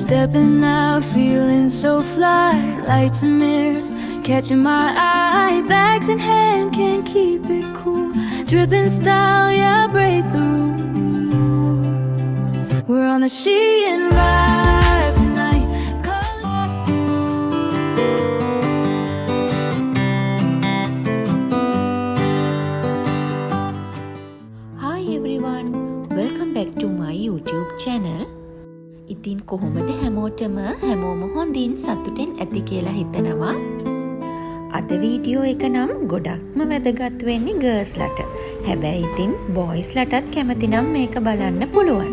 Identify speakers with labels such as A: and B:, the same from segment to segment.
A: Stepping out, feeling so fly. Lights and mirrors catching my eye. Bags in hand, can't keep it cool. Dripping style, yeah, break the rule. We're on the Shein vibe tonight.
B: Hi everyone, welcome back to my YouTube channel. ඉතින් කොහොමද හැමෝටම හොඳින් සතුටෙන් ඇති කියලා හිතනවා. අද video එක නම් ගොඩක්ම වැදගත් වෙන්නේ ගර්ල්ස්ලට. හැබැයි ඉතින් බොයිස්ලටත් කැමති නම් මේක බලන්න පුළුවන්.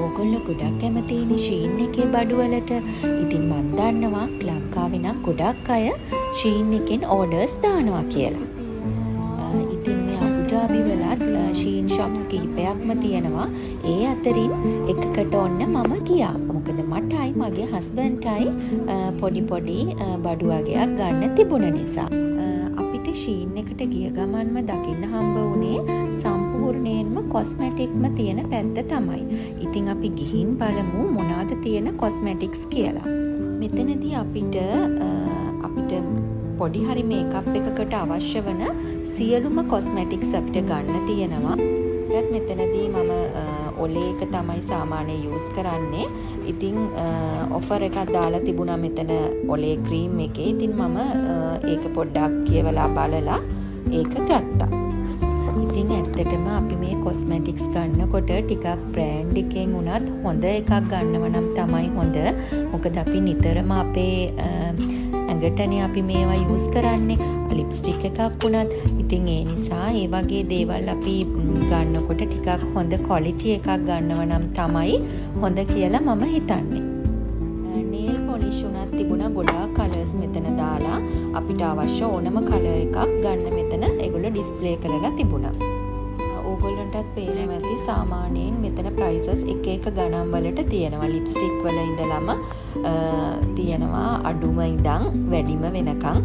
B: ඕගොල්ලෝ ගොඩක් කැමතිනේ Shein එකේ බඩුවලට. ඉතින් මන් දන්නවා ලංකාවේ නම් ගොඩක් අය Shein එකෙන් ඕඩර්ස් දානවා කියලා. ඉතින් මේ අබුඩාබි වලත් Shein shops කිහිපයක්ම තියෙනවා. ඒ අතරින් එකකට ඔන්න මම ගියා. මොකද මටයි මගේ හස්බන්ඩ්ටයි පොඩි බඩු වගේක් ගන්න තිබුණ නිසා. අපිට Shein එකට ගිය ගමන්ම දකින්න හම්බ වුණේ සම්පූර්ණයෙන්ම කොස්මැටික්ම තියෙන පැත්ත තමයි. ඉතින් අපි ගිහින් බලමු මොනවද තියෙන කොස්මැටික්ස් කියලා. මෙතනදී අපිට පොඩි හරි මේකප් එකකට අවශ්‍ය වන සියලුම කොස්මැටික්ස් අපිට ගන්න තියෙනවා. ඒත් මෙතනදී මම ඔලේ එක තමයි සාමාන්‍යයෙන් යූස් කරන්නේ. ඉතින් ඔෆර් එකක් දාලා තිබුණා මෙතන ඔලේ ක්‍රීම් එකේ. ඉතින් මම ඒක පොඩ්ඩක් කියවලා බලලා ඒක ගත්තා. ඉතින් ඇත්තටම අපි මේ කොස්මැටික්ස් ගන්නකොට ටිකක් බ්‍රෑන්ඩ් එකෙන් උනත් හොඳ එකක් ගන්නව නම් තමයි හොඳ. මොකද අපි නිතරම අපේ ඇඟටනේ අපි මේවා යූස් කරන්නේ. ලිප්ස්ටික් එකක් වුණත්. ඉතින් ඒ නිසා ඒ වගේ දේවල් අපි ගන්නකොට ටිකක් හොඳ ක්වොලිටි එකක් ගන්නව නම් තමයි හොඳ කියලා මම හිතන්නේ. නේල් පොලිෂ් උනත් තිබුණා ගොඩාක් කලර්ස් මෙතන දාලා අපිට අවශ්‍ය ඕනම කලර් එකක් ගන්න මෙතන ඒගොල්ලෝ ඩිස්ප්ලේ කරලා තිබුණා. ඕගොල්ලන්ටත් පේනවා ඇති සාමාන්‍යයෙන් මෙතන ප්‍රයිසස් එක ගණන් වලට තියෙනවා. ලිප්ස්ටික් වල ඉඳලම තියෙනවා අඩුම ඉඳන් වැඩිම වෙනකන්.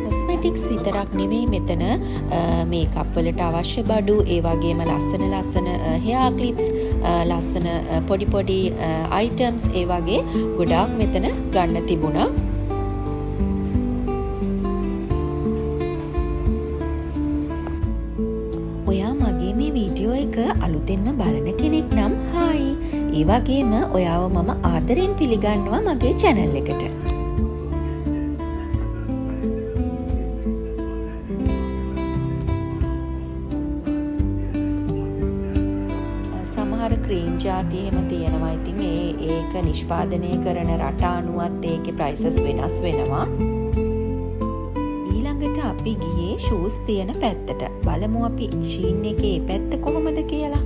B: කොස්මැටික්ස් විතරක් නෙවෙයි මෙතන මේකප් වලට අවශ්‍ය බඩු, ඒ වගේම ලස්සන හෙයා ක්ලිප්ස්, ලස්සන පොඩි අයිටම්ස් ඒ වගේ ගොඩාක් මෙතන ගන්න තිබුණා. ඔයා මගේ මේ වීඩියෝ එක අලුතෙන්ම බලන කෙනෙක් නම් හායි. ඒ වගේම ඔයාව මම ආදරෙන් පිළිගන්නවා මගේ channel එකට. සමහර ක්‍රීම් ಜಾති එහෙම තියෙනවා. ඉතින් ඒක නිෂ්පාදනය කරන රට අනුවත් ඒකේ ප්‍රයිසස් වෙනස් වෙනවා. ඊළඟට අපි ගියේ ෂූස් තියෙන පැත්තට. බලමු අපි Shein එකේ පැත්ත කොහොමද කියලා.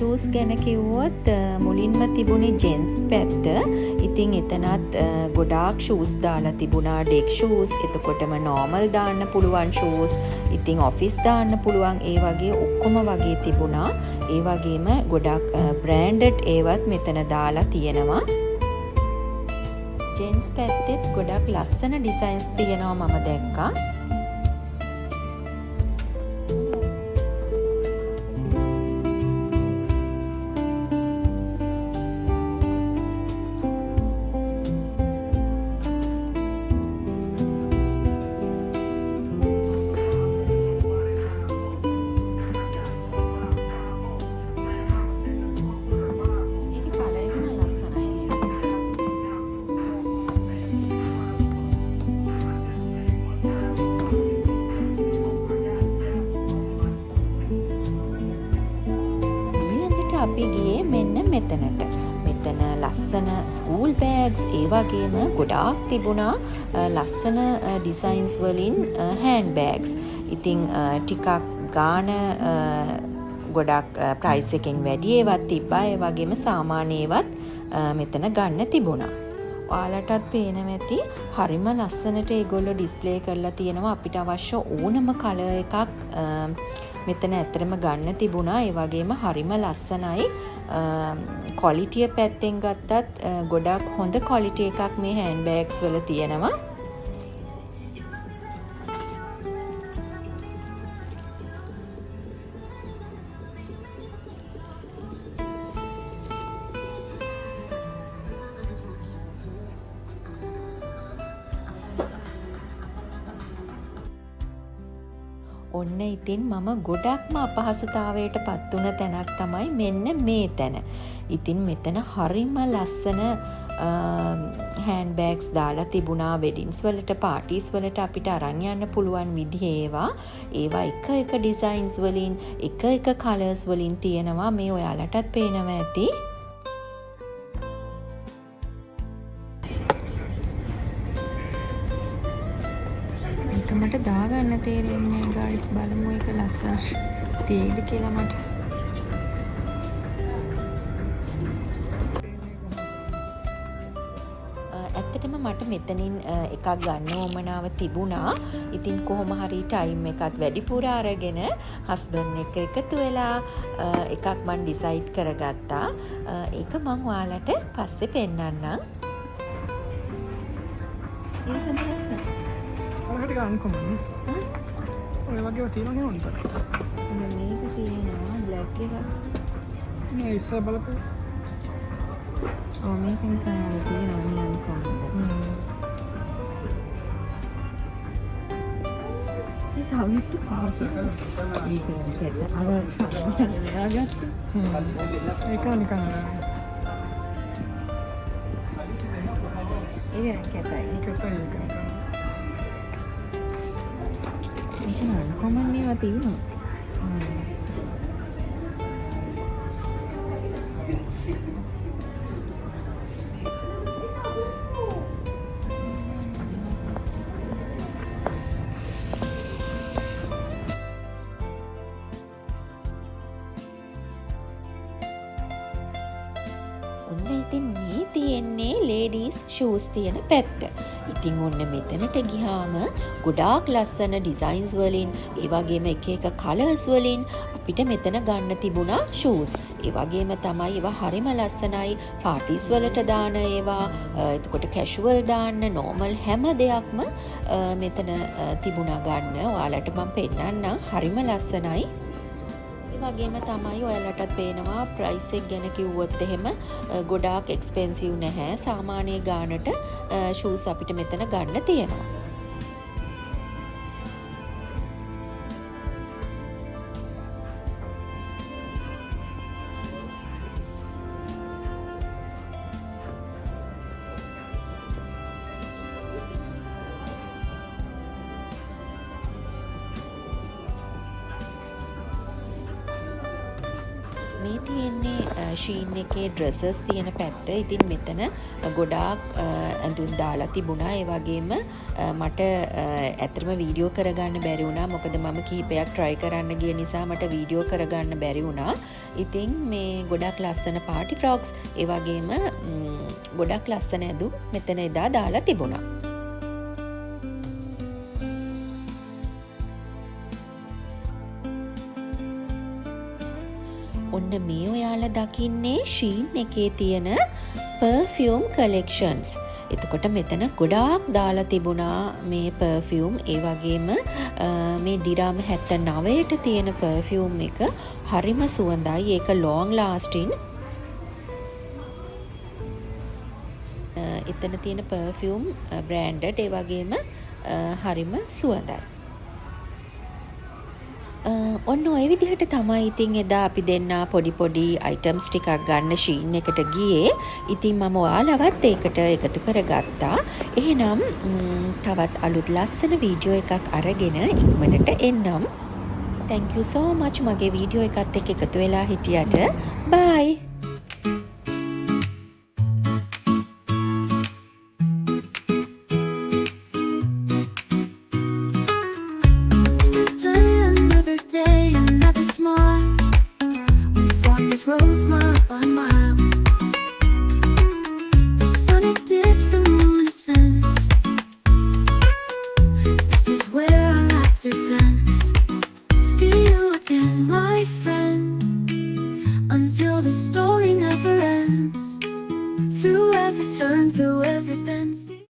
B: ෂූස් ගැන කිව්වොත් මුලින්ම තිබුණේ ජෙන්ස් පැත්ත. ඉතින් එතනත් ගොඩාක් ෂූස් දාලා තිබුණා. ඩෙක් ෂූස්, එතකොටම නෝමල් දාන්න පුළුවන් ෂූස්, ඉතින් ඔෆිස් දාන්න පුළුවන් ඒ වගේ ඔක්කොම වගේ තිබුණා. ඒ වගේම ගොඩාක් බ්‍රෑන්ඩඩ් ඒවත් මෙතන දාලා තියෙනවා. ජෙන්ස් පැත්තෙත් ගොඩාක් ලස්සන ඩිසයින්ස් තියෙනවා මම දැක්කා. අපි ගියේ මෙන්න මෙතනට. මෙතන ලස්සන ස්කූල් බෑග්ස් ඒ වගේම ගොඩාක් තිබුණා ලස්සන ඩිසයින්ස් වලින් හෑන්ඩ් බෑග්ස්. ඉතින් ටිකක් ගාන ගොඩක් ප්‍රයිස් එකෙන් වැඩි ඒවත් තිබ්බා. ඒ වගේම සාමාන්‍ය ඒවත් මෙතන ගන්න තිබුණා. ඔයාලටත් පේනවා ඇති හරිම ලස්සනට ඒගොල්ලෝ ඩිස්ප්ලේ කරලා තියෙනවා. අපිට අවශ්‍ය ඕනම කලර් එකක් මෙතන ඇත්තටම ගන්න තිබුණා. ඒ වගේම හරිම ලස්සනයි. ක්වොලිටිය පැත්තෙන් ගත්තත් ගොඩක් හොඳ ක්වොලිටි එකක් මේ හෑන්ඩ් බෑග්ස් වල තියෙනවා. ඔන්න ඉතින් මම ගොඩක්ම අපහසුතාවයට පත් වුණ තැනක් තමයි මෙන්න මේ තැන. ඉතින් මෙතන හරිම ලස්සන හෑන්ඩ් බෑග්ස් දාලා තිබුණා. වෙඩින්ස් වලට, පාර්ටිස් වලට අපිට අරන් යන්න පුළුවන් විදිහේ ඒවා එක එක ඩිසයින්ස් වලින්, එක එක කලර්ස් වලින් තියෙනවා. මේ ඔයාලටත් පේනවා ඇති. මට දාගන්න තේරෙන්නේ ගයිස්. බලමු එක ලස්සනට තියෙයිද කියලා මට. ඇත්තටම මට මෙතනින් එකක් ගන්න ඕමනාව තිබුණා. ඉතින් කොහොම හරි ටයිම් එකත් වැඩිපුර අරගෙන හස්බන්ඩ් එක්ක එකතු වෙලා එකක් මම ඩිසයිඩ් කරගත්තා. ඒක මම ඔයාලට පස්සේ පෙන්නන්නම්.
C: ඔයාලට ගන්න කොහොමද? ඔය වගේව තියෙනවනේ උන්ට.
B: මේක තියෙනවා බ්ලැක් එක.
C: මේ ඉස්සර බලපෑ.
B: මේක නිකන් තියෙනවා නේද කොහොමද?
C: ඒක නිකන්
B: කොමන් ඒවා තියෙනවා. ඔන්න ඉතින් මේ තියෙන්නේ ලේඩීස් ෂූස් තියෙන පැත්ත. ඉතින් ඔන්න මෙතනට ගියාම ගොඩාක් ලස්සන ඩිසයින්ස් වලින්, ඒ වගේම එක එක කලර්ස් වලින් අපිට මෙතන ගන්න තිබුණා ෂූස්. ඒ වගේම තමයි ඒවා හරිම ලස්සනයි. පාර්ටිස් වලට දාන ඒවා, එතකොට කැෂුවල් දාන්න, නෝමල් හැම දෙයක්ම මෙතන තිබුණා ගන්න. ඔයාලට මම පෙන්නන්නම්. හරිම ලස්සනයි. වගේම තමයි ඔයාලටත් පේනවා ප්‍රයිස් එක ගැන කිව්වොත් එහෙම ගොඩාක් එක්ස්පෙන්සිව් නැහැ. සාමාන්‍ය ගානට ෂූස් අපිට මෙතන ගන්න තියෙනවා. මේ තියෙන්නේ ෂීන් එකේ ඩ්‍රෙසස් තියෙන පැත්ත. ඉතින් මෙතන ගොඩාක් ඇඳුම් දාලා තිබුණා. ඒ වගේම මට ඇත්තටම වීඩියෝ කරගන්න බැරි වුණා. මොකද මම කිහිපයක් try කරන්න ගිය නිසා මට වීඩියෝ කරගන්න බැරි වුණා. ඉතින් මේ ගොඩක් ලස්සන පාටි ෆ්‍රොක්ස්, ඒ වගේම ගොඩක් ලස්සන ඇඳුම් මෙතන එදා දාලා තිබුණා. ඔන්න මේ ඔයාලා දකින්නේ ෂීන් එකේ තියෙන perfume collections. එතකොට මෙතන ගොඩාක් දාලා තිබුණා මේ perfume. ඒ වගේම මේ ඩිරාම් 79ට තියෙන perfume එක හරිම සුවඳයි. ඒක long lasting. එතන තියෙන perfume branded, ඒ වගේම හරිම සුවඳයි. ඔන්න ඔය විදිහට තමයි ඉතින් එදා අපි දෙන්න පොඩි අයිටම්ස් ටිකක් ගන්න ෂීන් එකට ගියේ. ඉතින් මම ඔයාලවත් ඒකට එකතු කරගත්තා. එහෙනම් තවත් අලුත් ලස්සන වීඩියෝ එකක් අරගෙන ඉක්මනට එන්නම්. Thank you so much මගේ වීඩියෝ එකත් එක්ක එකතු වෙලා හිටියට. Bye.
A: These roads mile by mile. The sun it dips, the moon ascends. This is where our laughter blends. See you again. again, my friend, until the story never ends. Through every turn, through every bend.